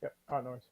Yep. Alright, no worries.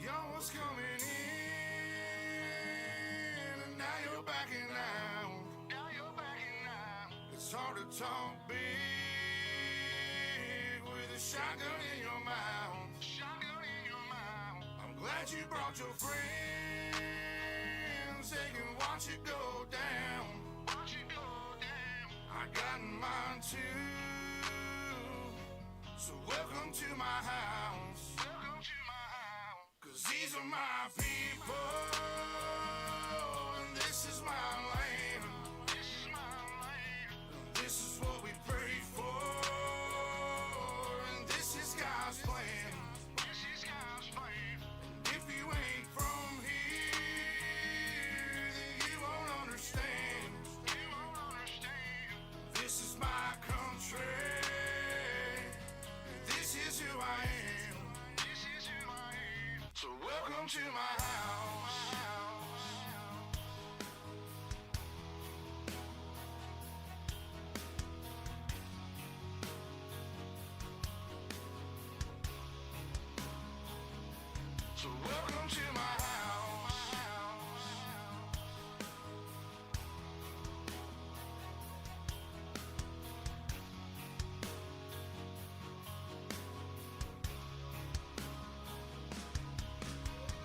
Y'all was coming in, and now you're backing out. Now you're backing out. It's hard to talk big with a shotgun in your mouth. Shotgun in your mouth. I'm glad you brought your friends. They can watch it go down. Watch it go down. I got mine too. So welcome to my house. Welcome to my house. 'Cause these are my people, and this is my land. This is my land. This is what we pray for, and this is God's plan. This is God's plan. And if you ain't from here, then you won't understand. You won't understand. This is my country. This is who I am. This is who I am. So welcome to my house. So welcome to my house.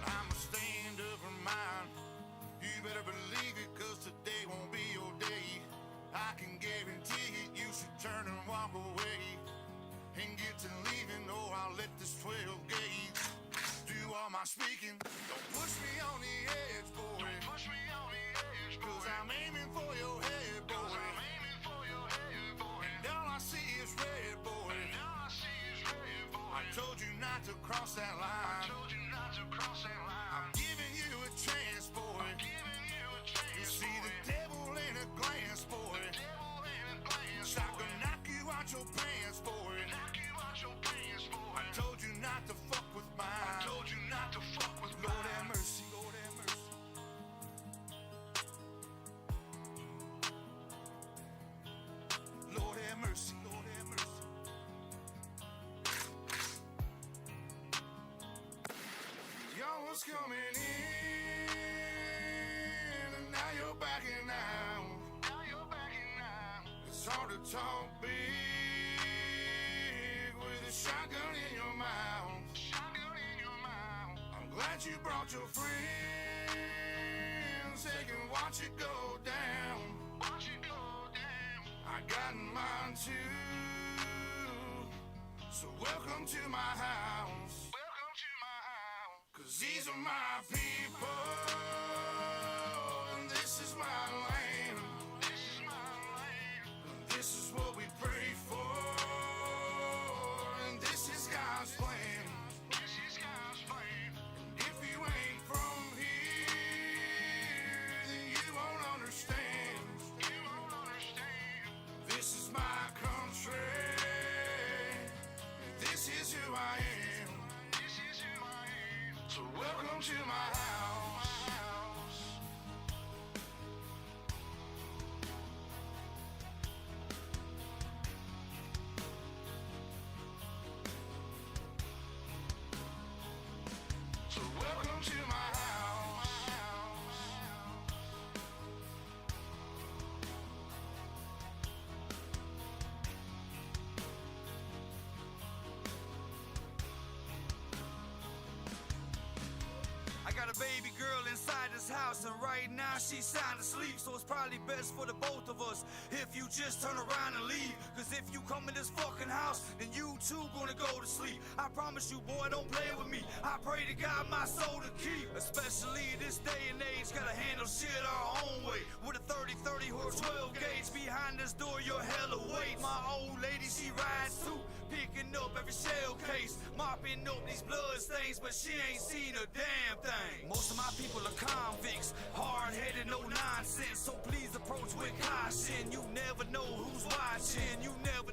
I'ma stand up for mine. You better believe it, 'cause today won't be your day. I can guarantee it, you should turn and walk away and get to leaving, or I'll let this 12 gauge do all my speaking. Don't push me on the edge, boy. Don't push me on the edge, boy. 'Cause I'm aiming for your head, boy. 'Cause I'm aiming for your head, boy. And all I see is red, boy. And all I see is red, boy. I told you not to cross that line. I told you not to cross that line. I'm giving you a chance, boy. I'm giving you a chance, you see boy. The devil in a glance, boy. The devil in a glance, shotgun knock you out your pants, boy. Knock you out your pants, boy. I told you not to fuck with mine. I told you not to fuck with mine. Lord have mercy. Lord have mercy. Lord have mercy. Lord have mercy. Y'all was coming in, and now you're backing out. Now you're backing out. It's hard to talk big with a shotgun in your mouth. Shotgun in your mouth. I'm glad you brought your friends. They can watch it go down. Watch it go down. I got mine too. So welcome to my house. Welcome to my house. 'Cause these are my people, and this is my land. This is my land. This is what we pray for, and this is God's plan. This is God's plan. And if you ain't from here, then you won't understand. You won't understand. This is my country. This is who I am. This is who I am. So welcome to my house. So welcome to my house. I got a baby girl inside this house, and right now she's sound asleep. So it's probably best for the both of us if you just turn around and leave. 'Cause if you come in this fucking house, then you too gonna go to sleep. I promise you, boy, don't play with me. I pray to God my soul to keep. Especially this day and age, gotta handle shit our own way. With a 30 30 horse 12 gauge. Behind this door, your hell awaits. My old lady, she rides too, picking up every shell case, mopping up these blood stains, but she ain't seen a damn thing. Most of my people are convicts, hard-headed, no nonsense. So please approach with caution. You never know who's watching. You never.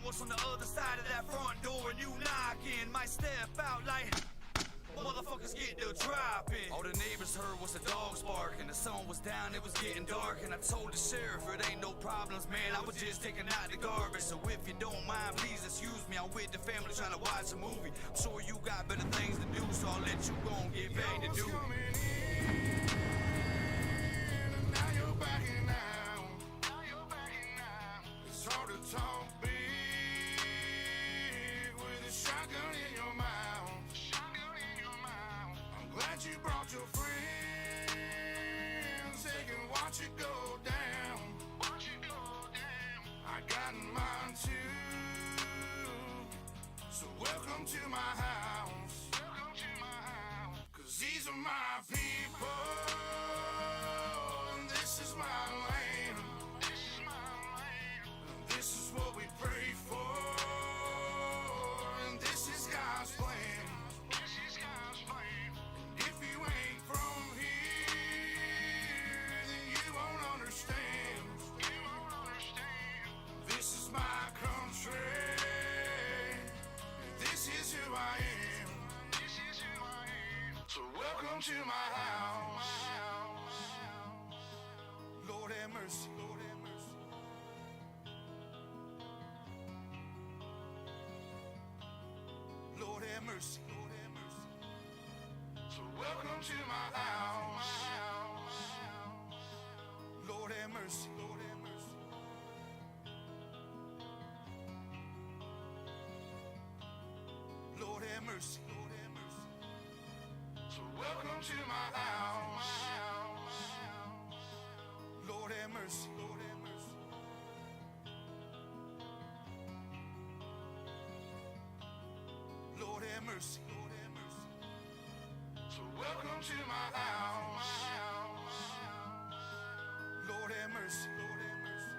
What's on the other side of that front door, and you knocking. Might step out like motherfuckers get the dropping. All the neighbors heard was the dogs barking. The sun was down, it was getting dark, and I told the sheriff it ain't no problems, man. I was just taking out the garbage. So if you don't mind, please excuse me. I'm with the family trying to watch a movie. I'm sure you got better things to do, so I'll let you go and get back to do it. And now you're backing out. It's hard to talk big with a shotgun in your mouth. I'm glad you brought your friends. They can watch it go down. I got mine too. So welcome to my house. 'Cause these are my people. And this is my land. And this is what we pray for. And this is God's plan. And if you ain't from here, then you won't understand. This is my country. And this is who I am. So welcome to my house. Lord have mercy. Lord have mercy. Lord have mercy. Lord have mercy. So welcome to my house. Lord have mercy. Lord have mercy. Lord have mercy. Lord have mercy. So welcome to my house. Lord have mercy. Lord have mercy. Lord have mercy. Lord have mercy. So welcome to my house. Lord have mercy. Lord have mercy.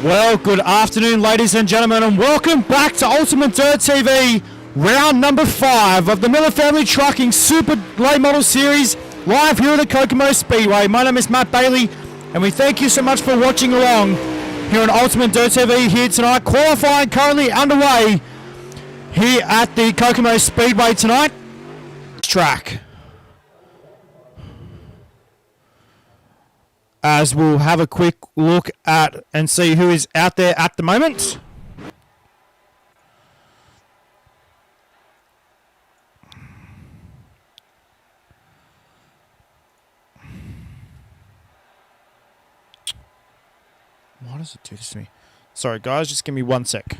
Well, good afternoon, ladies and gentlemen, and welcome back to UltimateDirtTV, round number 5 of the Miller Family Trucking Super Late Model Series, live here at the Kokomo Speedway. My name is Matt Bailey, and we thank you so much for watching along here on UltimateDirtTV here tonight. Qualifying currently underway here at the Kokomo Speedway tonight. Track. As we'll have a quick look at and see who is out there at the moment. Why does it do this to me? Sorry guys, just give me 1 sec.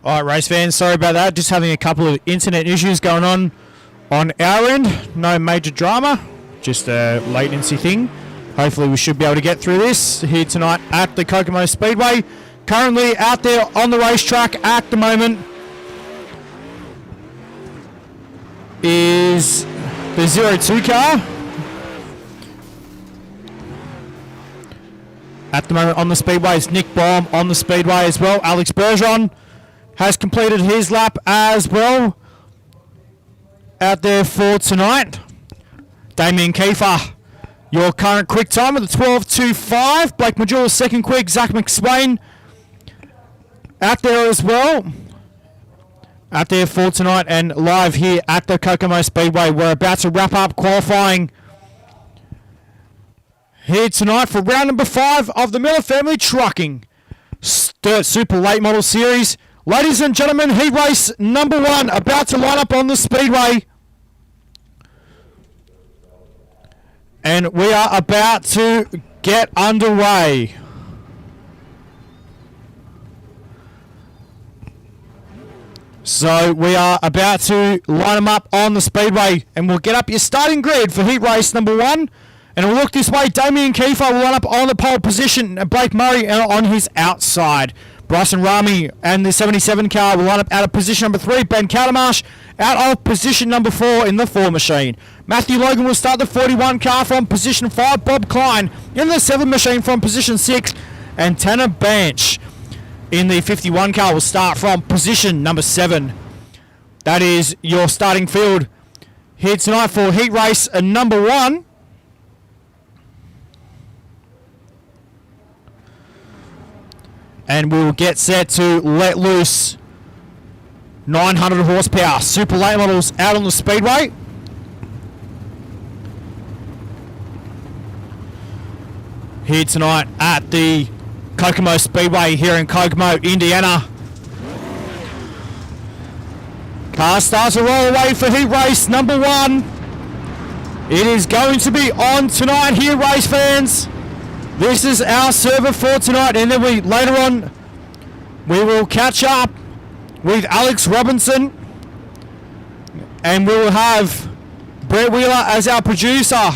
Alright, race fans, sorry about that. Just having a couple of internet issues going on our end. No major drama, just a latency thing. Hopefully we should be able to get through this here tonight at the Kokomo Speedway. Currently out there on the racetrack at the moment is the 02 car. At the moment on the Speedway is Nick Baum on the Speedway as well. Alex Bergeron has completed his lap as well out there for tonight. Damien Kiefer, your current quick time at the 12.25. Blake Majula's second quick. Zach McSwain out there as well. Out there for tonight and live here at the Kokomo Speedway. We're about to wrap up qualifying here tonight for round number 5 of the Miller Family Trucking Dirt Super Late Model Series. Ladies and gentlemen, heat race number 1 about to line up on the Speedway. And we are about to get underway. So we are about to line them up on the Speedway. And we'll get up your starting grid for heat race number 1. And we'll look this way. Damien Kiefer will line up on the pole position. And Blake Murray on his outside. Bryson Rami and the 77 car will line up out of position number 3. Ben Catamarsh out of position number 4 in the 4 machine. Matthew Logan will start the 41 car from position 5. Bob Klein in the 7 machine from position 6. And Tanner Banch in the 51 car will start from position number 7. That is your starting field here tonight for heat race number 1. And we will get set to let loose 900 horsepower super late models out on the Speedway. Here tonight at the Kokomo Speedway here in Kokomo, Indiana. Car starts to roll away for heat race number 1. It is going to be on tonight here, race fans. This is our server for tonight, and then later on we will catch up with Alex Robinson, and we will have Brett Wheeler as our producer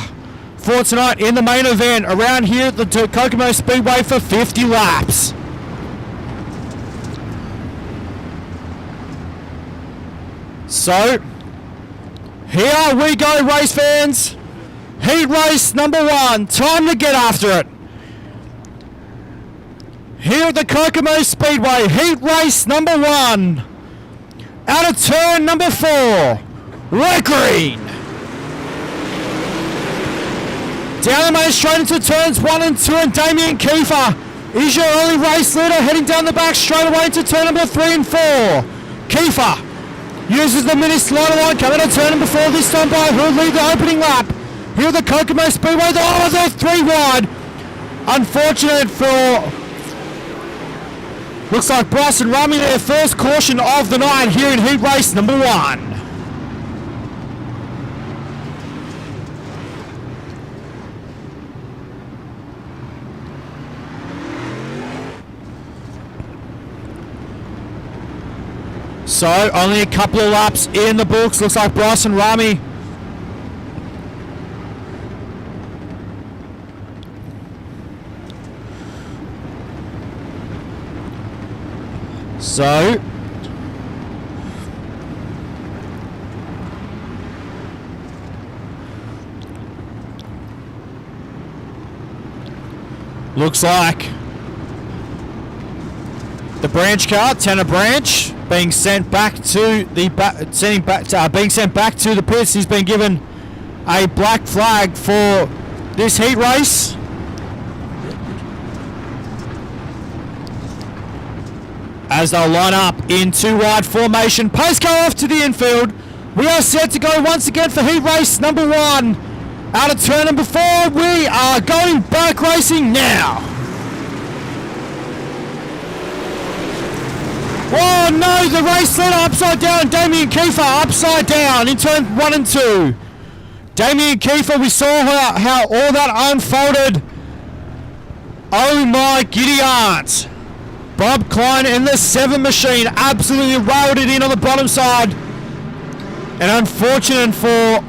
for tonight in the main event around here at the Kokomo Speedway for 50 laps. So here we go, race fans. Heat race number 1. Time to get after it. Here at the Kokomo Speedway, heat race number 1. Out of turn number 4, Red Green. Down the main straight into turns 1 and 2, and Damien Kiefer is your early race leader, heading down the back straight away into turn number 3 and 4. Kiefer uses the mini slider line, coming to turn number 4 this time by who'll lead the opening lap. Here at the Kokomo Speedway, they're 3 wide. Unfortunate for... Looks like Bryson Rami their first caution of the night here in heat race number 1. So, only a couple of laps in the books. Looks like Bryson Rami. So, looks like the branch car, Tanner Branch, being sent back to the being sent back to the pits. He's been given a black flag for this heat race. As they'll line up in 2 wide formation. Pace car off to the infield. We are set to go once again for heat race number 1. Out of turn number 4, we are going bike racing now. Oh no, the race leader upside down. Damien Kiefer upside down in turn 1 and 2. Damien Kiefer, we saw how all that unfolded. Oh my giddy aunt. Bob Klein in the 7 machine absolutely railed it in on the bottom side. And unfortunate for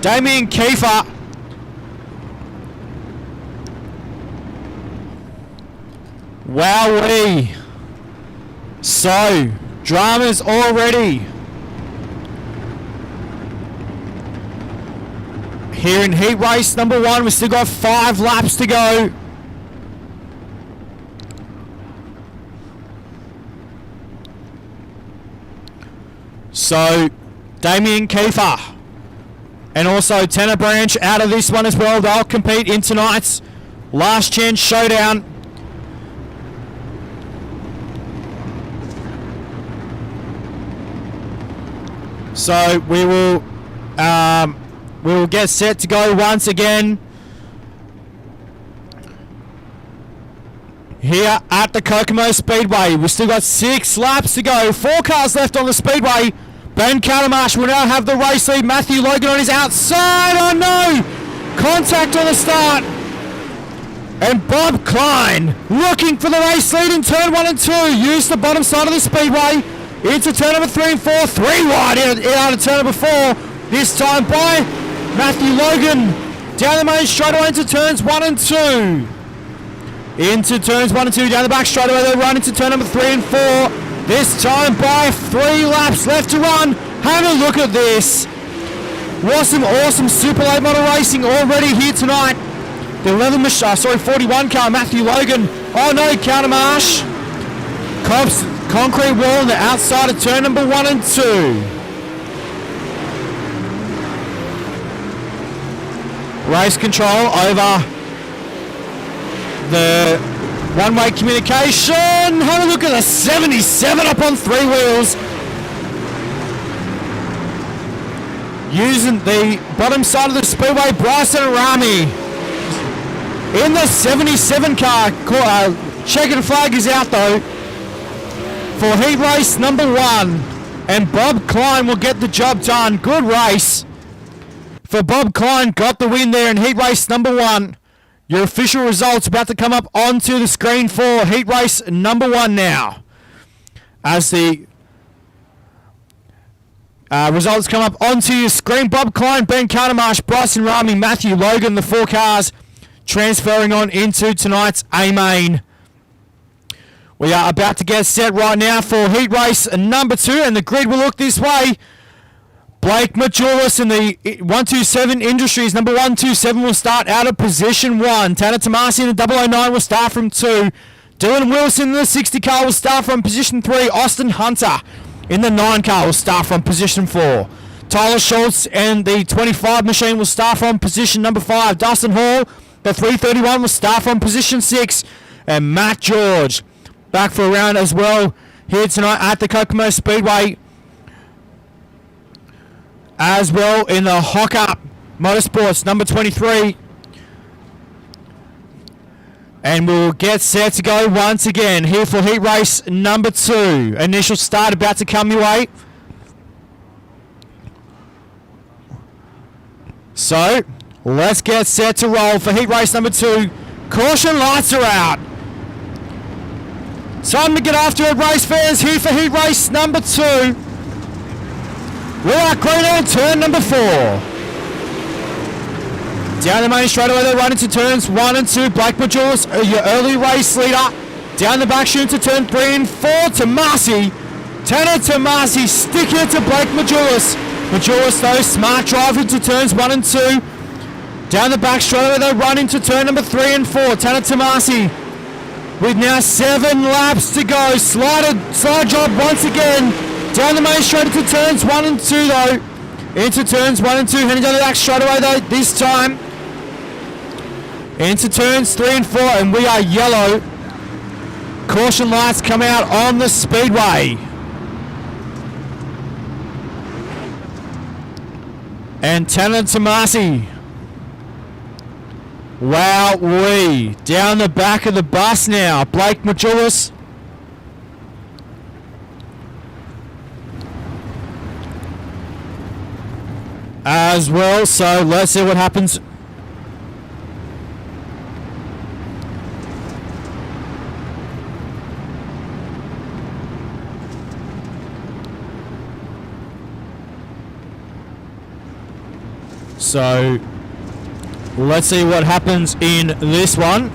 Damien Kiefer. Wowee. So, dramas already. Here in heat race number 1, we've still got 5 laps to go. So, Damien Kiefer and also Tanner Branch out of this one as well. They'll compete in tonight's last chance showdown. So we will get set to go once again here at the Kokomo Speedway. We've still got 6 laps to go. 4 cars left on the speedway. Ben Countermarsh will now have the race lead. Matthew Logan on his outside. Oh no! Contact on the start. And Bob Klein looking for the race lead in turn 1 and 2. Use the bottom side of the speedway into turn number 3 and 4. 3 wide out of turn number 4. This time by Matthew Logan. Down the main straightaway into turns 1 and 2. Into turns 1 and 2. Down the back straightaway they run into turn number 3 and 4. This time by 3 laps left to run. Have a look at this. What some awesome Super Late Model racing already here tonight. The 41 car, Matthew Logan. Oh no, Countermarsh. Cobbs, concrete wall on the outside of turn number 1 and 2. Race control over the one-way communication. Have a look at the 77 up on 3 wheels. Using the bottom side of the speedway, Bryson Rami in the 77 car. Checkered flag is out though for heat race number 1. And Bob Klein will get the job done. Good race for Bob Klein. Got the win there in heat race number 1. Your official results about to come up onto the screen for heat race number 1 now. As the results come up onto your screen. Bob Klein, Ben Countermarsh, Bryson Rami, Matthew Logan, the 4 cars transferring on into tonight's A-Main. We are about to get set right now for heat race number 2, and the grid will look this way. Blake Majulis in the 127 Industries, number 127 will start out of position 1. Tanner Tomasi in the 009 will start from 2. Dylan Wilson in the 60 car will start from position 3. Austin Hunter in the 9 car will start from position 4. Tyler Schultz and the 25 machine will start from position number 5. Dustin Hall, the 331 will start from position 6. And Matt George back for a round as well here tonight at the Kokomo Speedway. As well in the Hocker Motorsports, number 23. And we'll get set to go once again here for heat race number 2. Initial start about to come your way. So, let's get set to roll for heat race number 2. Caution lights are out. Time to get after it, race fans, here for heat race number 2. We are green on turn number 4. Down the main straightaway, they run into turns 1 and 2. Blake Majulis, your early race leader. Down the back chute to turn 3 and 4. Tomasi. Tanner Tomasi sticking it to Blake Majulis. Majulis, though, smart drive into turns 1 and 2. Down the back straightaway, they run into turn number 3 and 4. Tanner Tomasi with now 7 laps to go. Slide job once again. Down the main straight into turns 1 and 2, though. Into turns 1 and 2. Heading down the back straightaway, though, this time. Into turns 3 and 4, and we are yellow. Caution lights come out on the speedway. And Tanner Tomasi. Wowee. Down the back of the bus now. Blake Majulis. As well, so let's see what happens. So, let's see what happens in this one.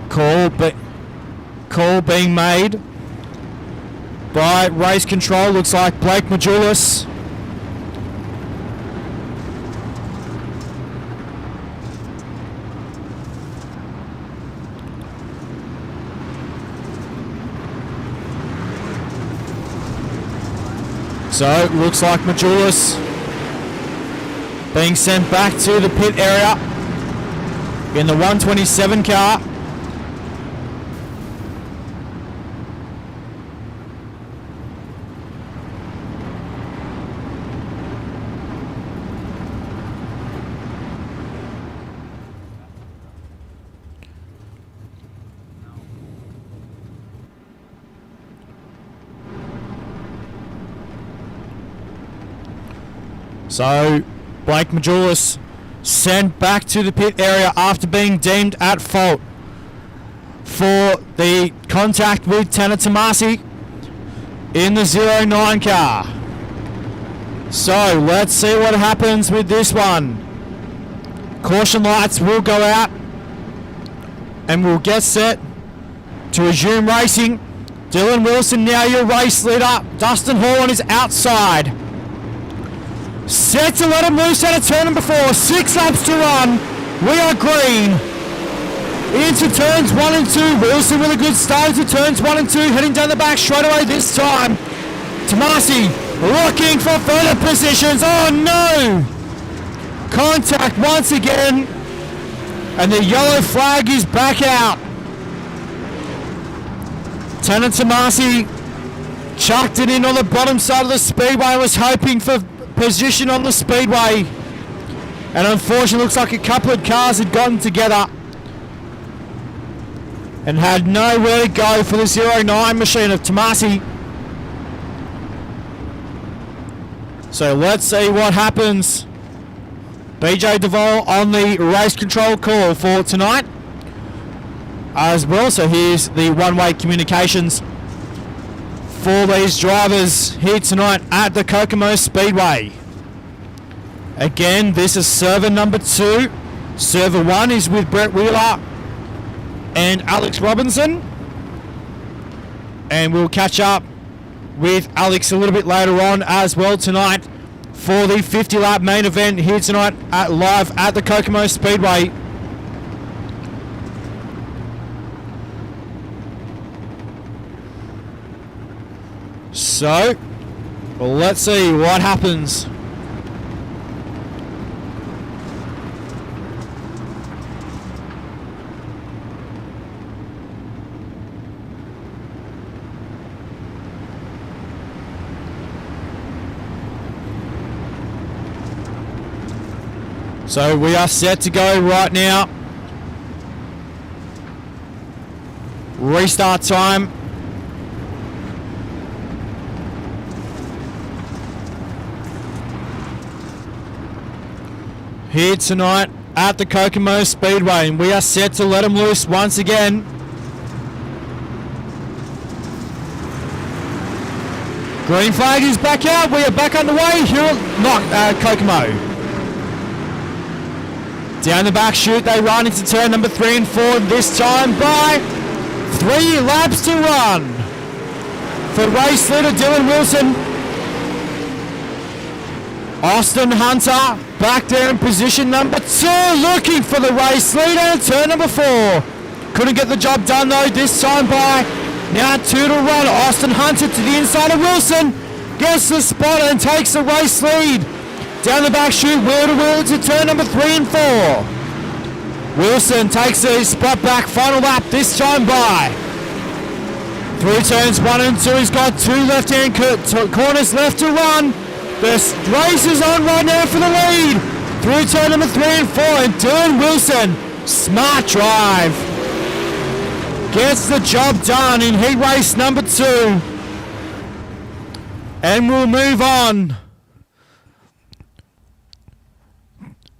Call being made by race control. Looks like Blake Majulis. So, looks like Majulis being sent back to the pit area in the 127 car. So, Blake Majulis sent back to the pit area after being deemed at fault for the contact with Tanner Tomasi in the 09 car. So, let's see what happens with this one. Caution lights will go out and we'll get set to resume racing. Dylan Wilson now your race leader. Dustin Hall on his outside. Set to let him loose out of turn number 4. 6 laps to run. We are green. Into turns 1 and 2. Wilson with a good start into turns 1 and 2. Heading down the back straight away this time. Tomasi looking for further positions. Oh no! Contact once again. And the yellow flag is back out. Tanner Tomasi chucked it in on the bottom side of the speedway. Was hoping for position on the speedway, and unfortunately looks like a couple of cars had gotten together and had nowhere to go for the 09 machine of Tomasi. So let's see what happens. BJ Duvall on the race control call for tonight as well. So here's the one-way communications for these drivers here tonight at the Kokomo Speedway. Again, this is server number 2. Server 1 is with Brett Wheeler and Alex Robinson. And we'll catch up with Alex a little bit later on as well tonight for the 50-lap main event here tonight live at the Kokomo Speedway. So, well, let's see what happens. So we are set to go right now. Restart time. Here tonight at the Kokomo Speedway, and we are set to let them loose once again. Green flag is back out. We are back underway here at Kokomo. Down the back chute, they run into turn number 3 and 4, this time by 3 laps to run. For race leader Dylan Wilson. Austin Hunter back there in position number 2, looking for the race leader, turn number 4. Couldn't get the job done though, this time by now 2 to run. Austin Hunter to the inside of Wilson, gets the spot and takes the race lead. Down the back chute, wheel to wheel to turn number 3 and 4. Wilson takes the spot back, final lap, this time by. Through turns 1 and 2, he's got 2 left-hand corners left to run. The race is on right now for the lead. Through turn number 3 and 4, and Dylan Wilson, smart drive. Gets the job done in heat race number 2. And we'll move on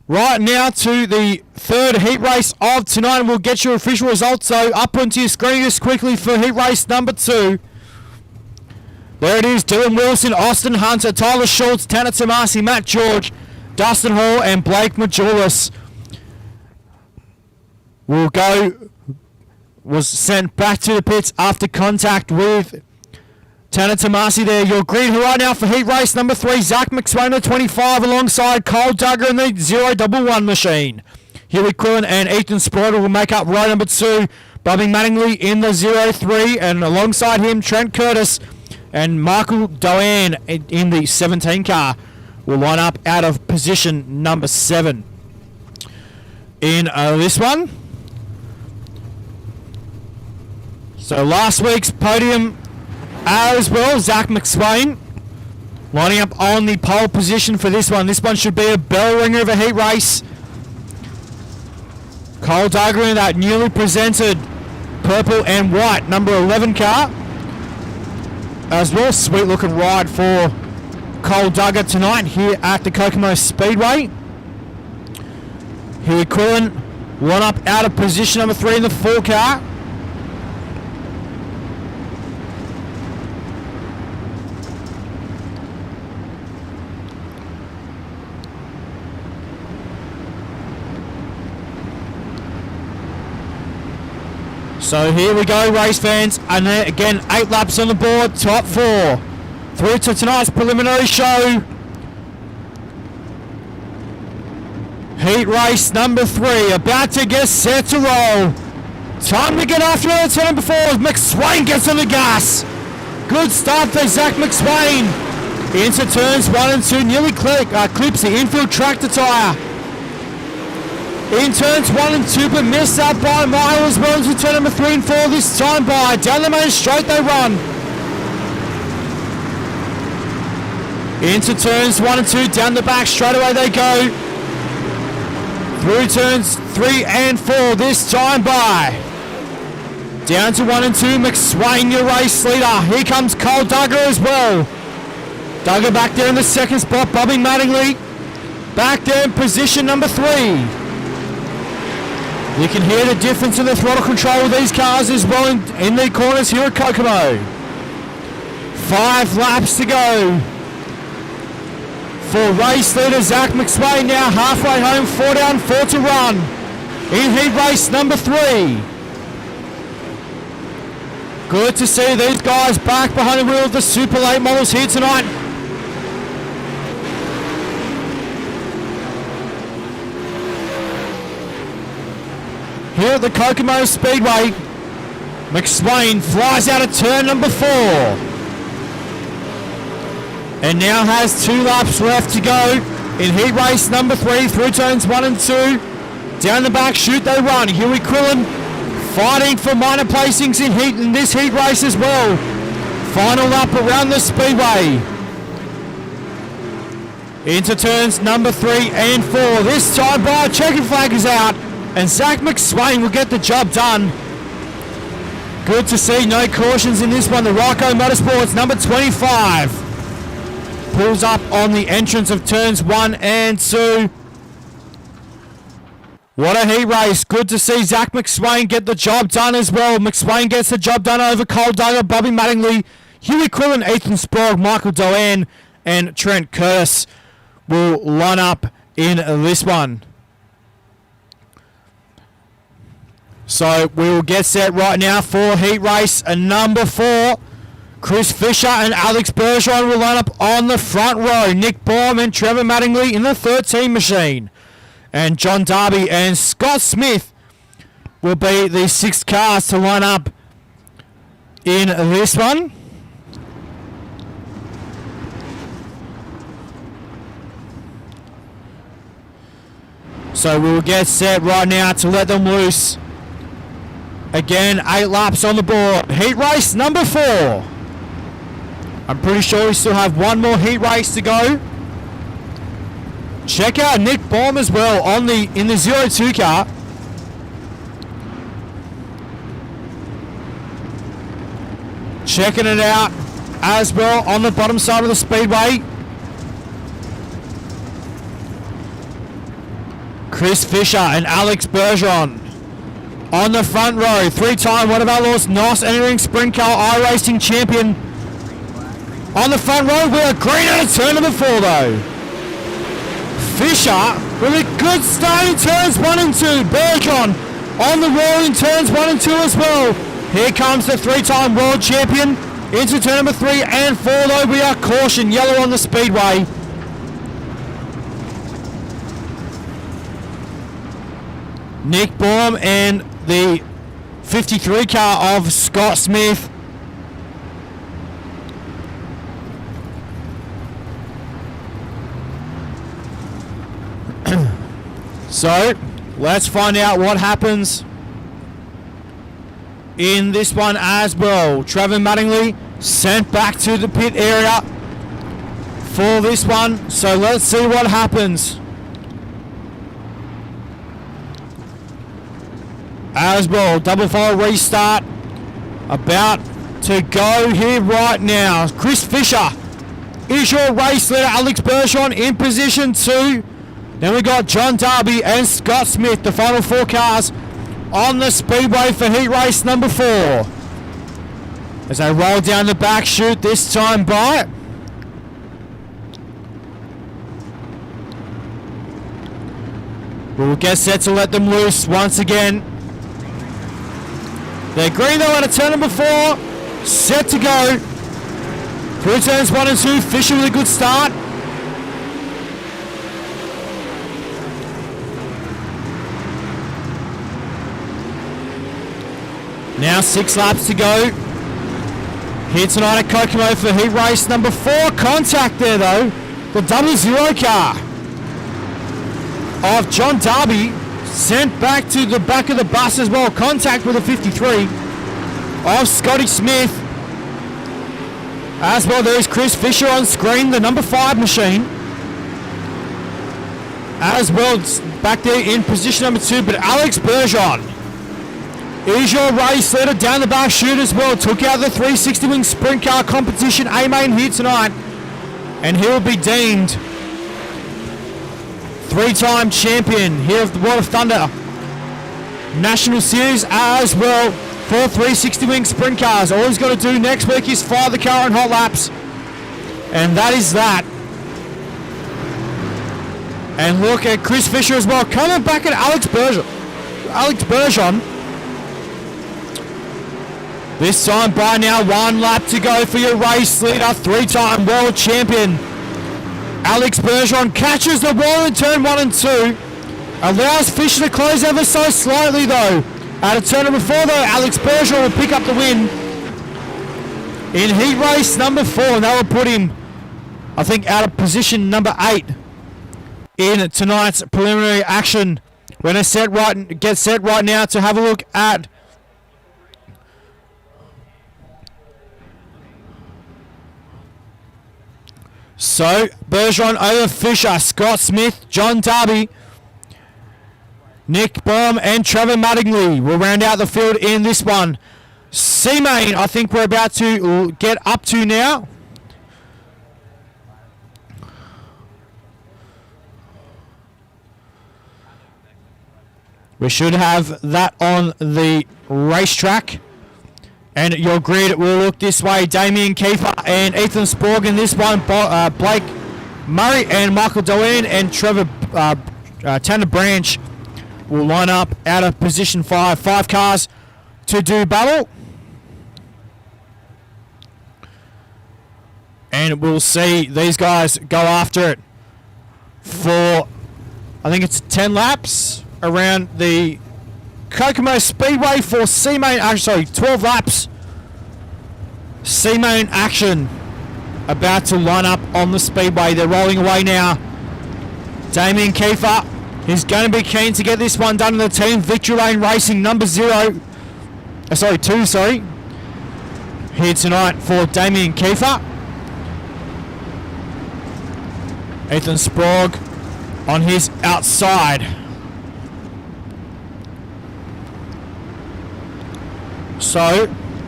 right now to the 3rd heat race of tonight, and we'll get your official results. So up onto your screen just quickly for heat race number 2. There it is, Dylan Wilson, Austin Hunter, Tyler Schultz, Tanner Tomasi, Matt George, Dustin Hall and Blake Majulis was sent back to the pits after contact with Tanner Tomasi there. Your green right now for heat race number 3, Zach McSwain 25 alongside Cole Duggar in the 011 machine. Huey Quillen and Ethan Sproder will make up row number 2. Bobby Mattingly in the 03 and alongside him Trent Curtis and Michael Doan in the 17 car will line up out of position number 7 in this one. So last week's podium as well, Zach McSwain lining up on the pole position for this one. This one should be a bell ringer of a heat race. Cole Duggar in that newly presented purple and white number 11 car as well. Sweet looking ride for Cole Duggar tonight here at the Kokomo Speedway. Huey Quillen one up out of position number 3 in the 4 car. So here we go, race fans, and then again 8 laps on the board, top 4. Through to tonight's preliminary show. Heat race number 3, about to get set to roll. Time to get after it, turn number 4, McSwain gets on the gas. Good start for Zach McSwain. Into turns 1 and 2, nearly clips the infield tractor tyre. In turns 1 and 2, but missed out by a mile as well into turn number 3 and 4 this time by. Down the main straight they run. Into turns 1 and 2, down the back straight away they go. Through turns 3 and 4 this time by. Down to 1 and 2, McSwain your race leader. Here comes Cole Duggar as well. Duggar back there in the 2nd spot, Bobby Mattingly back there in position number 3. You can hear the difference in the throttle control of these cars as well in the corners here at Kokomo. 5 laps to go for race leader Zach McSwain, now halfway home, 4 down, 4 to run in heat race number 3. Good to see these guys back behind the wheel of the Super Late models here tonight. Here at the Kokomo Speedway, McSwain flies out of turn number 4. And now has 2 laps left to go in heat race number 3 through turns 1 and 2. Down the back chute they run. Huey Quillen fighting for minor placings in this heat race as well. Final lap around the speedway. Into turns number 3 and 4. This time by checkered flag is out, and Zach McSwain will get the job done. Good to see no cautions in this one. The Ryco Motorsports number 25 pulls up on the entrance of turns 1 and 2. What a heat race. Good to see Zach McSwain get the job done as well. McSwain gets the job done over Cole Duggar, Bobby Mattingly, Huey Quillen, Ethan Sprague, Michael Doan, and Trent Curtis will line up in this one. So we will get set right now for heat race number 4. Chris Fisher and Alex Bergeron will line up on the front row. Nick Baum and Trevor Mattingly in the 13 machine. And John Darby and Scott Smith will be the 6 cars to line up in this one. So we will get set right now to let them loose. Again, 8 laps on the board. Heat race number 4. I'm pretty sure we still have one more heat race to go. Check out Nick Baum as well in the 02 car. Checking it out as well on the bottom side of the speedway. Chris Fisher and Alex Bergeron on the front row. 3-time One of Our Laws NOS entering Sprint Car iRacing champion. On the front row, we are green out of turn number 4 though. Fisher with a good start in turns 1 and 2. Bergeron on the roll in turns 1 and 2 as well. Here comes the 3-time world champion into turn number 3 and 4 though. We are caution yellow on the speedway. Nick Baum and the 53 car of Scott Smith. So, let's find out what happens in this one as well. Trevor Mattingly sent back to the pit area for this one. So, let's see what happens. As well, double file restart about to go here right now. Chris Fisher is your race leader. Alex Bergeron in position 2. Then we got John Darby and Scott Smith, the final 4 cars on the speedway for heat race number 4. As they roll down the back chute this time by. We'll get set to let them loose once again. They're green though out of turn number 4. Set to go. Through turns 1 and 2. Fisher with a good start. Now 6 laps to go. Here tonight at Kokomo for heat race number 4. Contact there though. The 00 car of John Darby sent back to the back of the bus as well. Contact with a 53 of Scotty Smith. As well, there's Chris Fisher on screen, the number 5 machine. As well, back there in position number 2, but Alex Bergeron is your race leader down the back chute as well. Took out the 360 wing sprint car competition A-main here tonight. And he'll be deemed 3-time champion here of the World of Thunder National Series as well for 360 wing sprint cars. All he's got to do next week is fire the car on hot laps. And that is that. And look at Chris Fisher as well. Coming back at Alex Bergeron. This time by now, 1 lap to go for your race leader, 3-time world champion. Alex Bergeron catches the wall in turn 1 and 2. Allows Fisher to close ever so slightly though. Out of turn number 4 though, Alex Bergeron will pick up the win in heat race number 4. And that will put him, I think, out of position number 8 in tonight's preliminary action. We're going to get set right now to have a look at So, Bergeron over Fisher, Scott Smith, John Darby, Nick Baum and Trevor Mattingly will round out the field in this one. C-Main, I think we're about to get up to now. We should have that on the racetrack. And your grid will look this way. Damien Kiefer and Ethan Sporg in this one. Blake Murray and Michael Doane and Trevor Tanner Branch will line up out of position 5. 5 cars to do battle. And we'll see these guys go after it for, I think it's 10 laps around the Kokomo Speedway for C-Main, 12 laps. C-Main action about to line up on the Speedway. They're rolling away now. Damien Kiefer is going to be keen to get this one done in the team. Victory Lane Racing number 2, here tonight for Damien Kiefer. Ethan Sprague on his outside. So,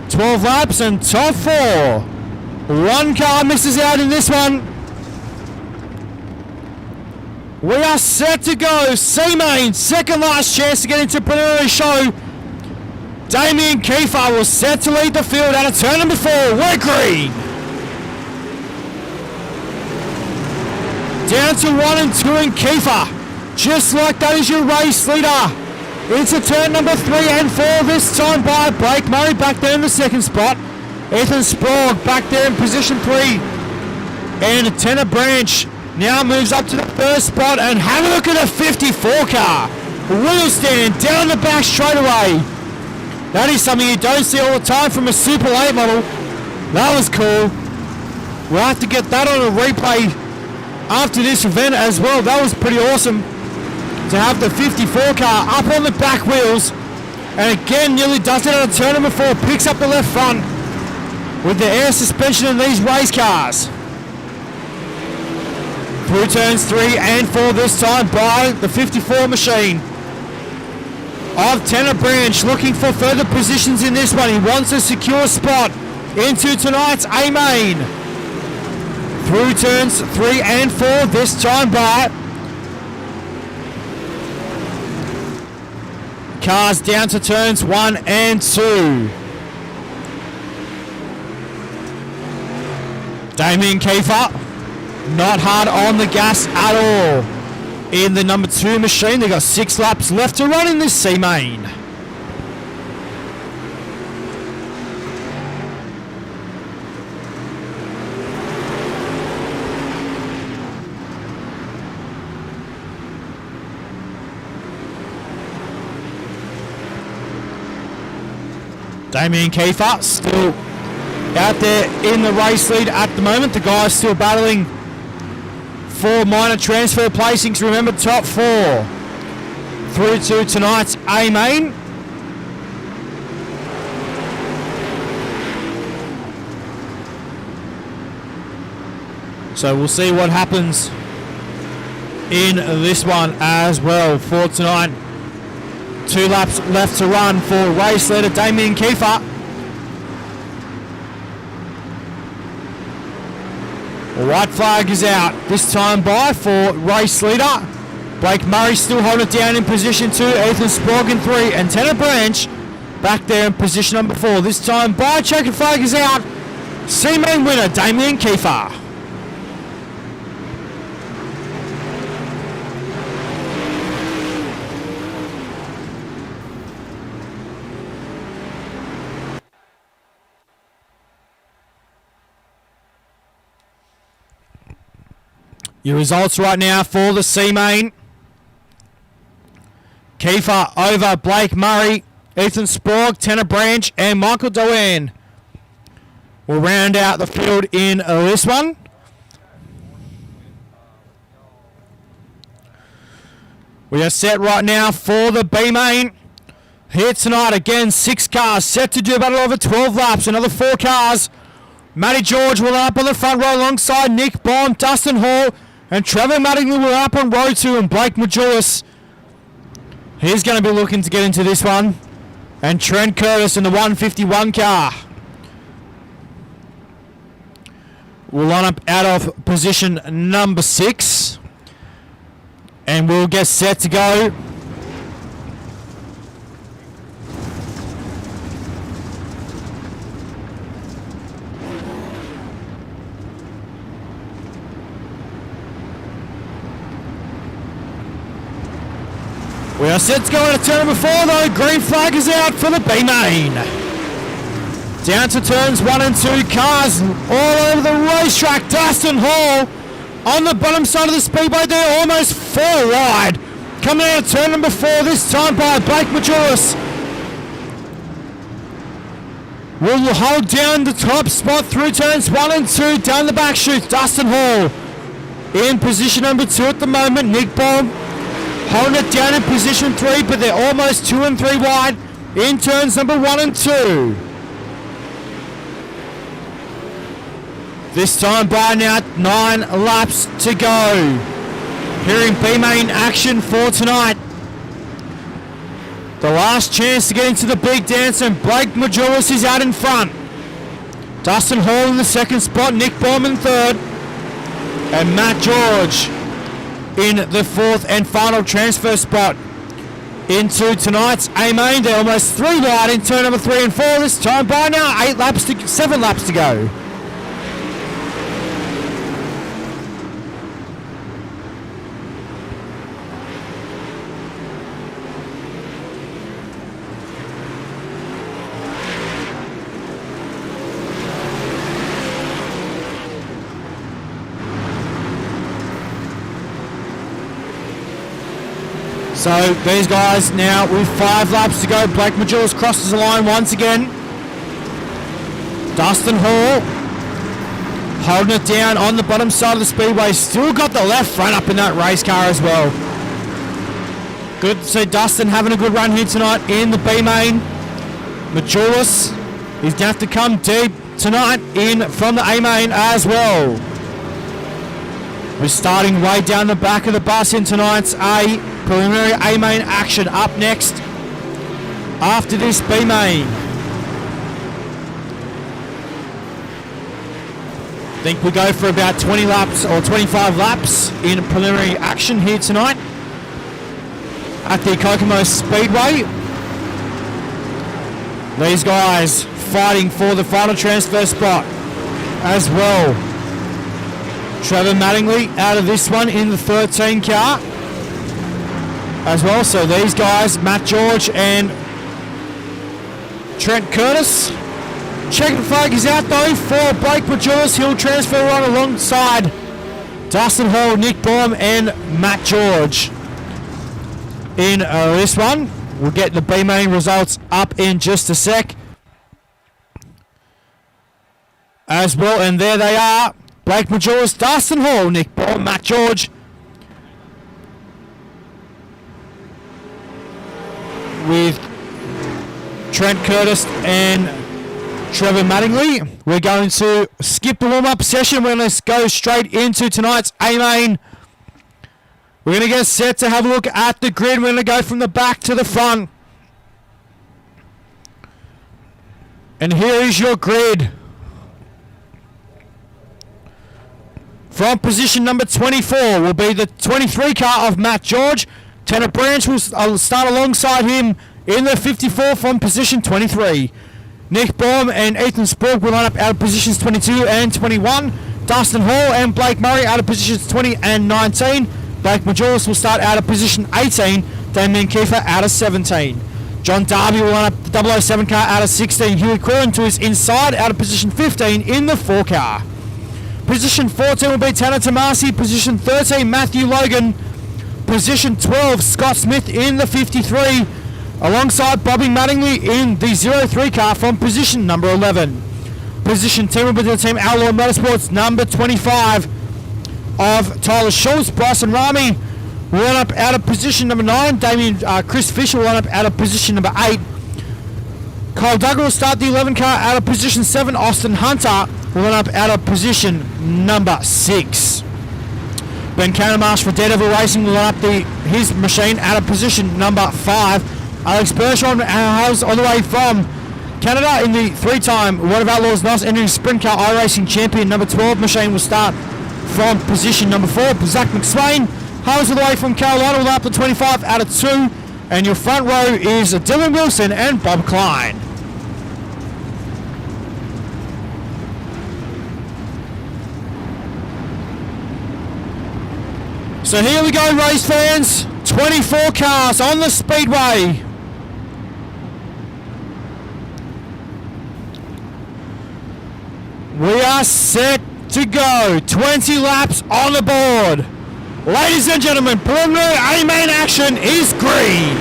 12 laps and top 4. One car misses out in this one. We are set to go. C-Main, second last chance to get into preliminary show. Damien Kiefer was set to lead the field out of turn number 4. We're green. Down to 1 and 2 in Kiefer. Just like that is your race leader. Into turn number 3 and 4 this time by Blake Murray back there in the second spot. Ethan Sprague back there in position 3. And Tanner Branch now moves up to the first spot. And have a look at the 54 car. Wheel stand down the back straight away. That is something you don't see all the time from a Super Late model. That was cool. We'll have to get that on a replay after this event as well. That was pretty awesome to have the 54 car up on the back wheels, and again nearly does it out of turn number 4, picks up the left front with the air suspension in these race cars. Through turns 3 and 4 this time by the 54 machine of Tanner Branch, looking for further positions in this one. He wants a secure spot into tonight's A-Main. Through turns 3 and 4 this time by cars down to turns 1 and 2. Damien Kiefer not hard on the gas at all in the number 2 machine. They've got 6 laps left to run in this C-Main. Damien Kiefer still out there in the race lead at the moment. The guys still battling for minor transfer placings. Remember, top 4 through to tonight's A-Main. So we'll see what happens in this one as well for tonight. 2 laps left to run for race leader Damien Kiefer. White flag is out this time by for race leader. Blake Murray still holding it down in position 2. Ethan Sprague in 3. And Tanner Branch back there in position number 4. This time by checkered flag is out. C-Main winner Damien Kiefer. Your results right now for the C-Main. Kiefer over Blake Murray, Ethan Sprague, Tanner Branch and Michael Doane will round out the field in this one. We are set right now for the B-Main. Here tonight, again, 6 cars set to do battle over 12 laps. Another 4 cars Matty George will up on the front row alongside Nick Bond, Dustin Hall, and Trevor Mattingly will up on row 2, and Blake Majulis. He's going to be looking to get into this one. And Trent Curtis in the 151 car will line up out of position number 6. And we'll get set to go. We are set to go into turn number 4 though. Green flag is out for the B main. Down to turns 1 and 2. Cars all over the racetrack. Dustin Hall on the bottom side of the speedway there, almost 4 wide. Coming out of turn number 4, this time by Blake Majulis. Will hold down the top spot through turns 1 and 2. Down the back chute, Dustin Hall in position number 2 at the moment. Nick Baum holding it down in position 3, but they're almost 2 and 3 wide in turns number 1 and 2. This time by now 9 laps to go. Here in B-Main action for tonight. The last chance to get into the big dance, and Blake Majulis is out in front. Dustin Hall in the second spot, Nick Baum in third, and Matt George in the fourth and final transfer spot into tonight's A-Main. They're almost 3 wide in turn number 3 and 4. This time by now 7 laps to go. So these guys now with 5 laps to go. Blake Majulis crosses the line once again. Dustin Hall holding it down on the bottom side of the speedway. Still got the left front up in that race car as well. Good to see Dustin having a good run here tonight in the B-Main. Majulis is going to have to come deep tonight in from the A-Main as well. We're starting way down the back of the bus in tonight's preliminary A-Main action. Up next after this B-Main. I think we go for about 20 laps or 25 laps in preliminary action here tonight at the Kokomo Speedway. These guys fighting for the final transfer spot as well. Trevor Mattingly out of this one in the 13 car as well. So these guys, Matt George and Trent Curtis. Checkered flag is out though for Blake Majulis. He'll transfer on alongside Dustin Hall, Nick Baum and Matt George in this one. We'll get the B-Main results up in just a sec as well. And there they are. Blake Majulis, Dustin Hall, Nick Baum, Matt George. With Trent Curtis and Trevor Mattingly. We're going to skip the warm-up session. We're going to go straight into tonight's A-Main. We're going to get set to have a look at the grid. We're going to go from the back to the front. And here is your grid. From position number 24 will be the 23 car of Matt George. Tanner Branch will start alongside him in the 54 from position 23. Nick Baum and Ethan Spork will line up out of positions 22 and 21. Dustin Hall and Blake Murray out of positions 20 and 19. Blake Majulis will start out of position 18. Damien Kiefer out of 17. John Darby will line up the 007 car out of 16. Huey Quillen to his inside out of position 15 in the 4 car. Position 14 will be Tanner Tomasi. Position 13, Matthew Logan. Position 12, Scott Smith in the 53. Alongside Bobby Mattingly in the 03 car from position number 11. Position 10 will be the team Outlaw Motorsports number 25 of Tyler Schultz. Bryson Rami will line up out of position number 9. Chris Fisher will line up out of position number 8. Kyle Duggar will start the 11 car out of position 7. Austin Hunter will line up out of position number 6. Ben Cannonmarsh for Daredevil Racing will line up his machine out of position number 5. Alex Bergeron has on the way from Canada in the 3-time World of Outlaws NOS entering Sprint Car iRacing champion. Number 12 machine will start from position number 4. Zach McSwain has all the way from Carolina will line up the 25 out of 2. And your front row is Dylan Wilson and Bob Klein. So here we go, race fans. 24 cars on the speedway. We are set to go. 20 laps on the board. Ladies and gentlemen, preliminary A-main action is green.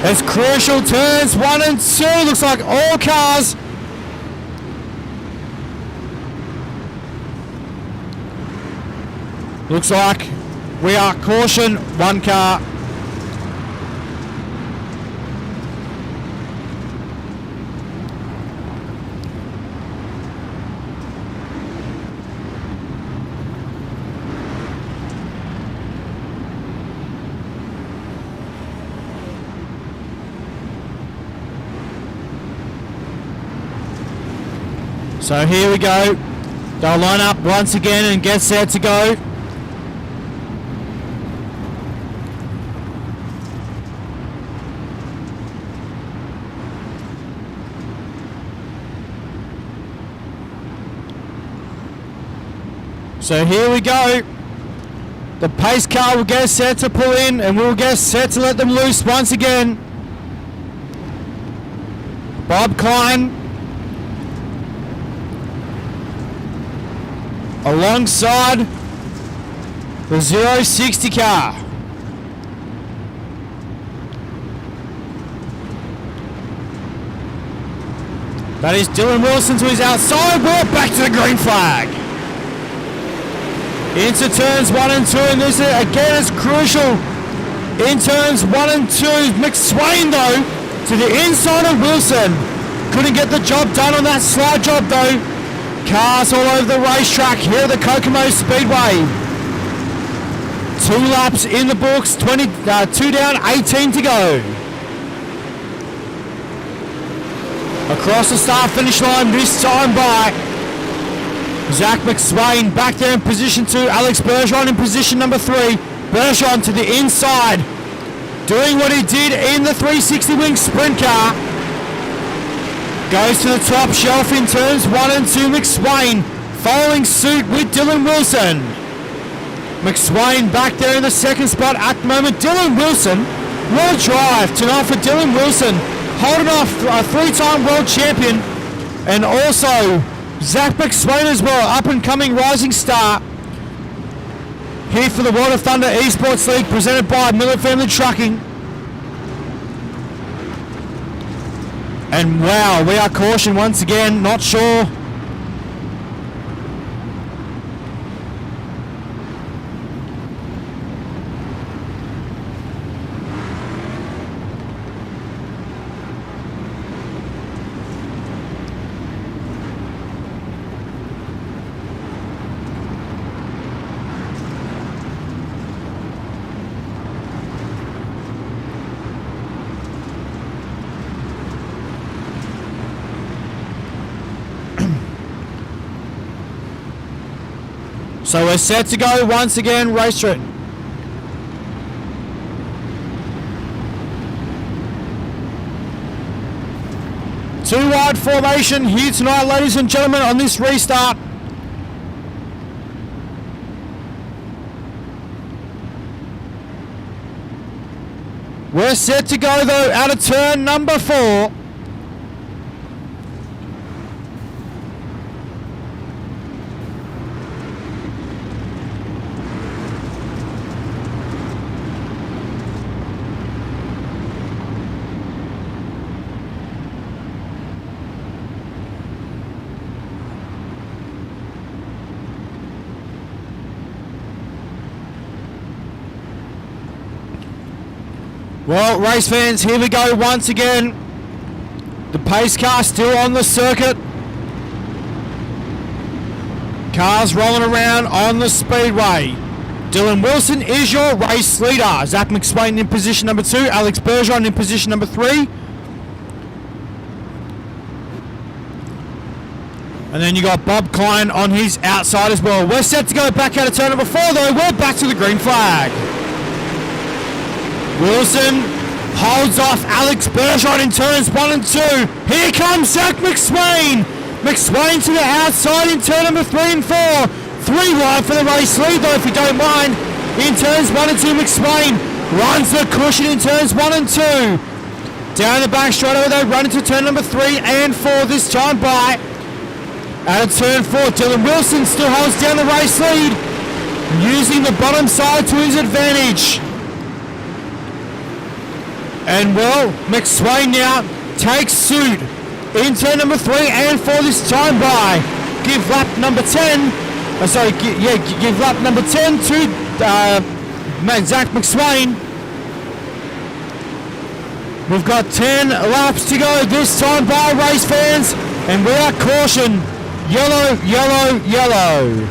As crucial turns 1 and 2, looks like all cars looks like we are caution 1 car. So here we go. They'll line up once again and get set to go. So here we go. The pace car will get set to pull in and we'll get set to let them loose once again. Bob Klein alongside the 060 car. That is Dylan Wilson to his outside. We're back to the green flag. Into turns 1 and 2, and this again is crucial. In turns 1 and 2, McSwain though to the inside of Wilson. Couldn't get the job done on that slide job though. Cars all over the racetrack here at the Kokomo Speedway. 2 laps in the books, 2 down, 18 to go. Across the start finish line this time by Zach McSwain back there in position 2. Alex Bergeron in position number 3. Bergeron to the inside, doing what he did in the 360 wing sprint car. Goes to the top shelf in turns 1 and 2. McSwain following suit with Dylan Wilson. McSwain back there in the second spot at the moment. Dylan Wilson, what a drive tonight for Dylan Wilson, holding off a 3-time world champion, and also Zach McSwain as well, up and coming rising star here for the World of Thunder Esports League presented by Miller Family Trucking. And wow, we are cautioned once again, not sure. So we're set to go once again, race track. Two wide formation here tonight, ladies and gentlemen, on this restart. We're set to go though out of turn number 4. Well, race fans, here we go once again. The pace car still on the circuit. Cars rolling around on the speedway. Dylan Wilson is your race leader. Zach McSwain in position number 2. Alex Bergeron in position number 3. And then you got Bob Klein on his outside as well. We're set to go back out of turn number 4 though. We're back to the green flag. Wilson holds off Alex Bergeron in turns 1 and 2. Here comes Zach McSwain. McSwain to the outside in turn number 3 and 4. 3 wide for the race lead though, if you don't mind. In turns 1 and 2, McSwain runs the cushion in turns 1 and 2. Down the back straight over though, run into turn number 3 and 4 this time by. Out of turn 4, Dylan Wilson still holds down the race lead, using the bottom side to his advantage. And well, McSwain now takes suit in turn number 3 and 4 this time by. Give lap number 10. Give lap number 10 to Zach McSwain. We've got 10 laps to go this time by, race fans, and we are caution. Yellow, yellow, yellow.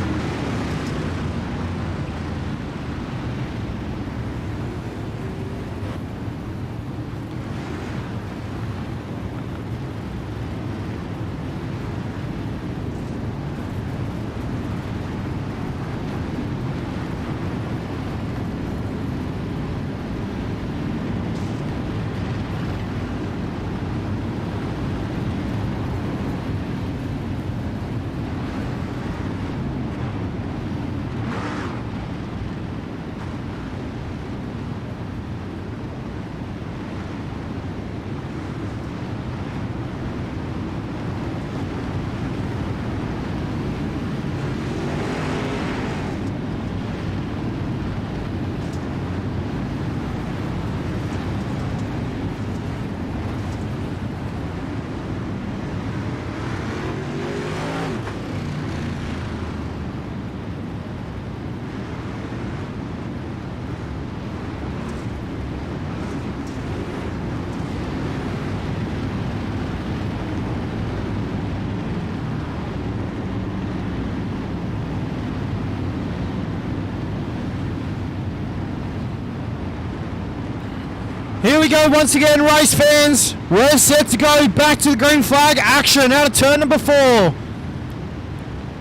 Here we go once again, race fans. We're set to go back to the green flag action out of turn number 4.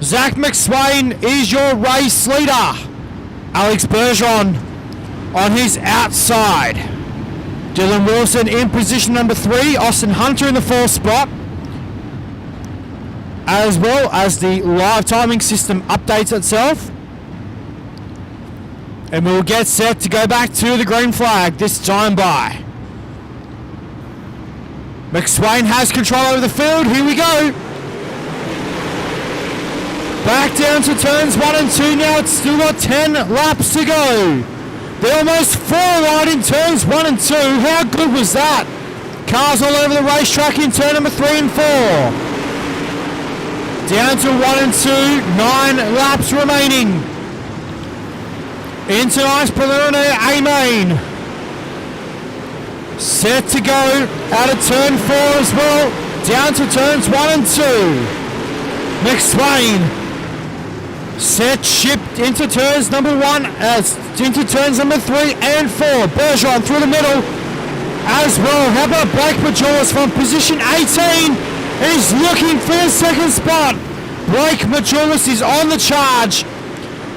Zach McSwain is your race leader. Alex Bergeron on his outside. Dylan Wilson in position number 3. Austin Hunter in the 4th spot. As well as the live timing system updates itself. And we'll get set to go back to the green flag this time by. McSwain has control over the field. Here we go. Back down to turns 1 and 2 now. It's still got 10 laps to go. They're almost 4 wide in turns 1 and 2. How good was that? Cars all over the racetrack in turn number 3 and 4. Down to 1 and 2. 9 laps remaining. Into nice preliminary A main. Set to go out of turn 4 as well. Down to turns 1 and 2. McSwain set shipped into turns number 1, into turns number 3 and 4. Bergeron through the middle as well. How about Blake Majoris from position 18? He's looking for the second spot. Blake Majoris is on the charge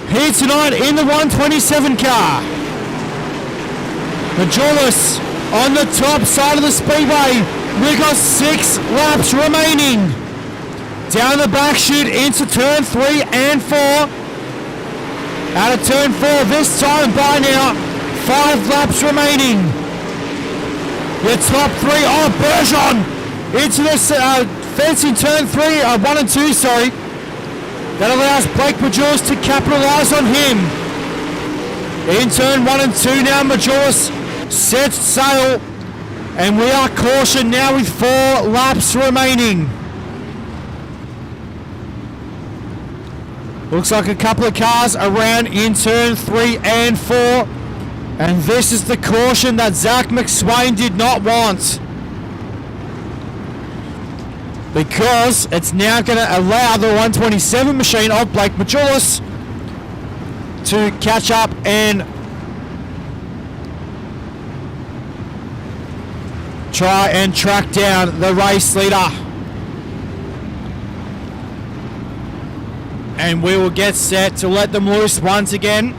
here tonight in the 127 car. Majoris on the top side of the speedway. We've got 6 laps remaining. Down the back chute into turn 3 and 4. Out of turn 4 this time by now. 5 laps remaining. The top 3. Oh, Bergeron into the fence in turn 3, 1 and 2, sorry. That allows Blake Majoris to capitalise on him. In turn 1 and 2 now, Majoris sets sail. And we are cautioned now with 4 laps remaining. Looks like a couple of cars around in turn 3 and 4. And this is the caution that Zach McSwain did not want. because it's now going to allow the 127 machine of Blake Majulis to catch up and try and track down the race leader. And we will get set to let them loose once again.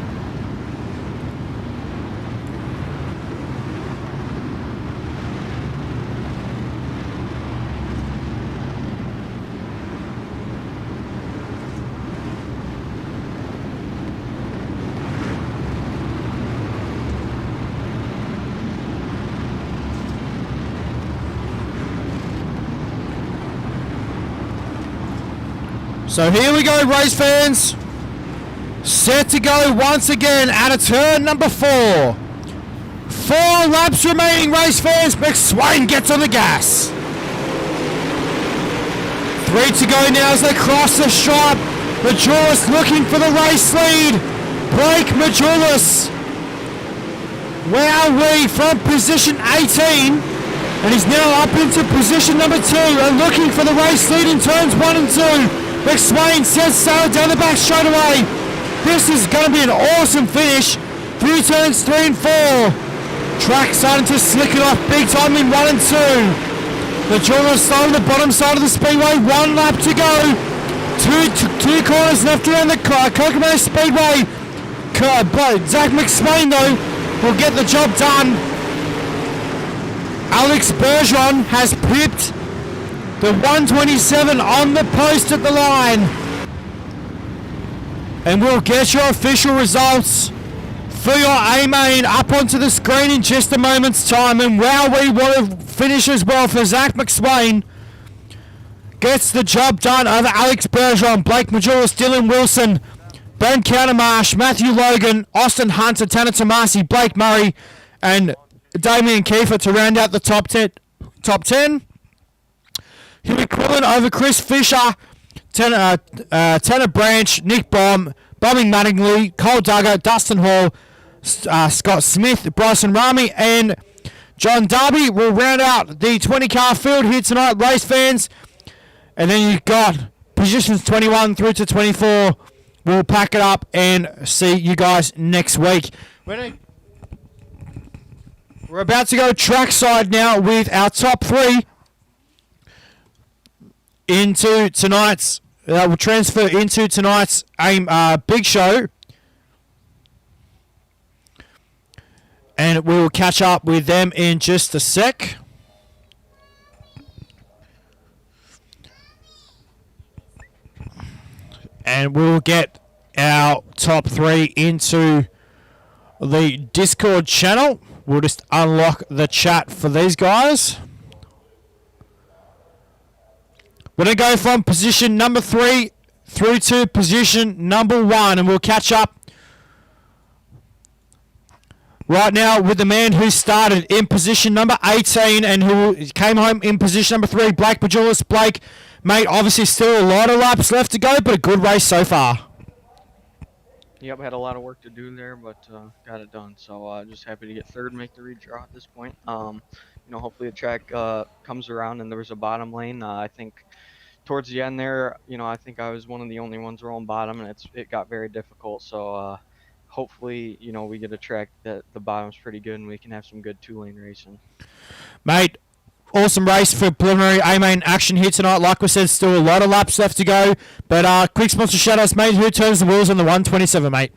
So here we go, race fans. Set to go once again at a turn number 4. 4 laps remaining, race fans. McSwain gets on the gas. 3 to go now as they cross the stripe. Majulis looking for the race lead. Blake Majulis. Wowee, from position 18. And he's now up into position number 2 and looking for the race lead in turns 1 and 2. McSwain sets sail down the back straight away. This is going to be an awesome finish through turns 3 and 4. Track starting to slick it off big time in 1 and 2. The Majulis on the bottom side of the speedway. 1 lap to go. Two corners left around the Kokomo Speedway. Zach McSwain though will get the job done. Alex Bergeron has pipped the 127 on the post at the line. And we'll get your official results for your A-main up onto the screen in just a moment's time. And wowee, what a finish as well for Zach McSwain. Gets the job done over Alex Bergeron, Blake Majulis, Dylan Wilson, Ben Countermarsh, Matthew Logan, Austin Hunter, Tanner Tomasi, Blake Murray, and Damien Kiefer to round out the top 10. Huey Quillen over Chris Fisher, Tanner Branch, Nick Baum, Bombing Mattingly, Cole Duggar, Dustin Hall, Scott Smith, Bryson Rami, and John Darby will round out the 20-car field here tonight, race fans. And then you've got positions 21 through to 24. We'll pack it up and see you guys next week. We're about to go trackside now with our top 3 into tonight's. We'll transfer into tonight's big show. And we will catch up with them in just a sec. And we'll get our top 3 into the Discord channel. We'll just unlock the chat for these guys. We're going to go from position number 3 through to position number 1. And we'll catch up right now with the man who started in position number 18 and who came home in position number 3, Blake Majulis. Blake, mate, obviously still a lot of laps left to go, but a good race so far. Yep, had a lot of work to do there, but got it done. So just happy to get third and make the redraw at this point. Hopefully the track comes around and there was a bottom lane. I think towards the end there, I think I was one of the only ones rolling bottom, and it got very difficult. So hopefully, we get a track that the bottom's pretty good and we can have some good 2-lane racing. Mate, awesome race for preliminary A-main action here tonight. Like we said, still a lot of laps left to go. But quick sponsor shout-outs, mate. Who turns the wheels on the 127, mate?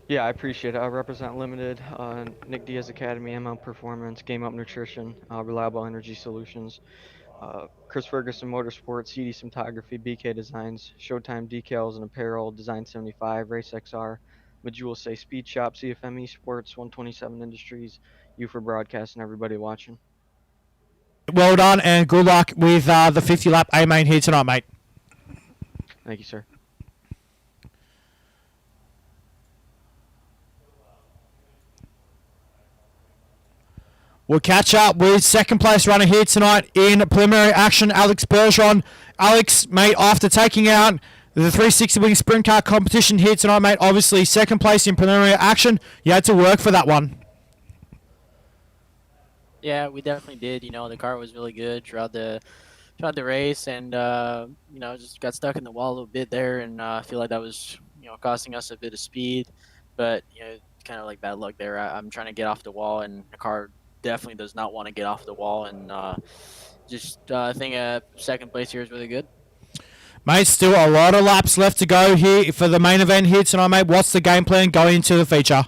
Yeah, I appreciate it. I represent Limited, Nick Diaz Academy, ML Performance, Game Up Nutrition, Reliable Energy Solutions, Chris Ferguson Motorsports, CD Cinematography, BK Designs, Showtime Decals and Apparel, Design 75, Race XR, Majulis Say Speed Shop, CFM Esports, 127 Industries, you for broadcast, and everybody watching. Well done, and good luck with the 50-lap A-main here tonight, mate. Thank you, sir. We'll catch up with second place runner here tonight in preliminary action, Alex Bergeron. Alex, mate, after taking out the 360 wing sprint car competition here tonight, mate, obviously second place in preliminary action. You had to work for that one. Yeah, we definitely did. The car was really good throughout the tried to race and just got stuck in the wall a little bit there, and I feel like that was costing us a bit of speed, but kind of like bad luck there. I'm trying to get off the wall, and the car definitely does not want to get off the wall, and I think second place here is really good. Mate, still a lot of laps left to go here for the main event here tonight, mate. What's the game plan going into the feature?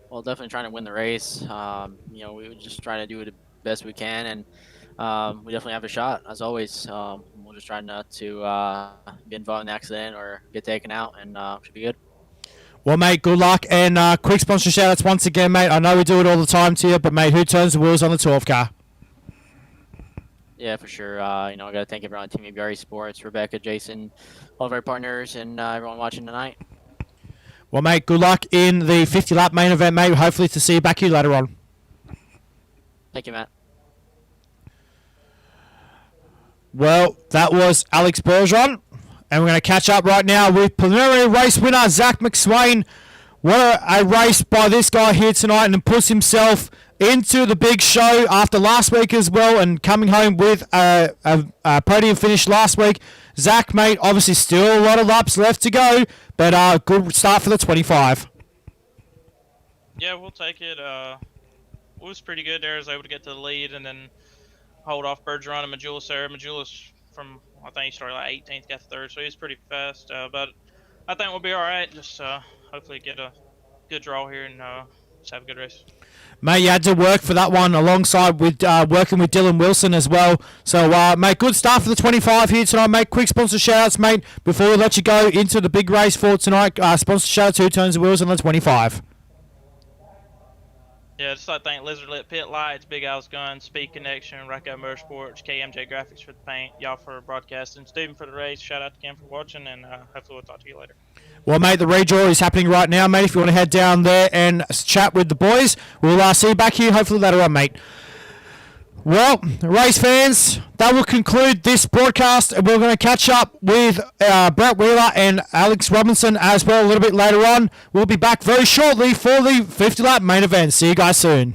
Well, definitely trying to win the race. We would just try to do it the best we can, and we definitely have a shot as always. We'll just try not to get involved in an accident or get taken out, and should be good. Well, mate, good luck and quick sponsor shout outs once again, mate. I know we do it all the time to you, but mate, who turns the wheels on the 12 car? Yeah, for sure. I got to thank everyone on Team ABRE Sports, Rebecca, Jason, all of our partners, and everyone watching tonight. Well, mate, good luck in the 50 lap main event, mate. Hopefully to see you back here later on. Thank you, Matt. Well, that was Alex Bergeron, and we're going to catch up right now with preliminary race winner Zach McSwain. What a race by this guy here tonight, and puts himself into the big show after last week as well, and coming home with a podium finish last week. Zach, mate, obviously still a lot of laps left to go, but good start for the 25. Yeah, we'll take it. It was pretty good there. I was able to get to the lead and then hold off Bergeron and Majulis there. Majulis from, I think he started like 18th, got to third, so he was pretty fast. But I think we'll be all right. Just hopefully get a good draw here and just have a good race. Mate, you had to work for that one alongside with working with Dylan Wilson as well. So, mate, good start for the 25 here tonight, mate. Quick sponsor shout-outs, mate, before we let you go into the big race for tonight. Sponsor shout-outs, who turns the wheels on the 25? Yeah, just like thank Lizard Lit Pit Lights, Big Al's Guns, Speed Connection, Rocco Motorsports, KMJ Graphics for the paint, y'all for broadcasting, Stephen for the race. Shout out to Ken for watching, and hopefully we'll talk to you later. Well, mate, the redraw is happening right now, mate. If you want to head down there and chat with the boys, we'll see you back here hopefully later on, mate. Well, race fans, that will conclude this broadcast, and we're going to catch up with Brett Wheeler and Alex Robinson as well a little bit later on. We'll be back very shortly for the 50 lap main event. See you guys soon.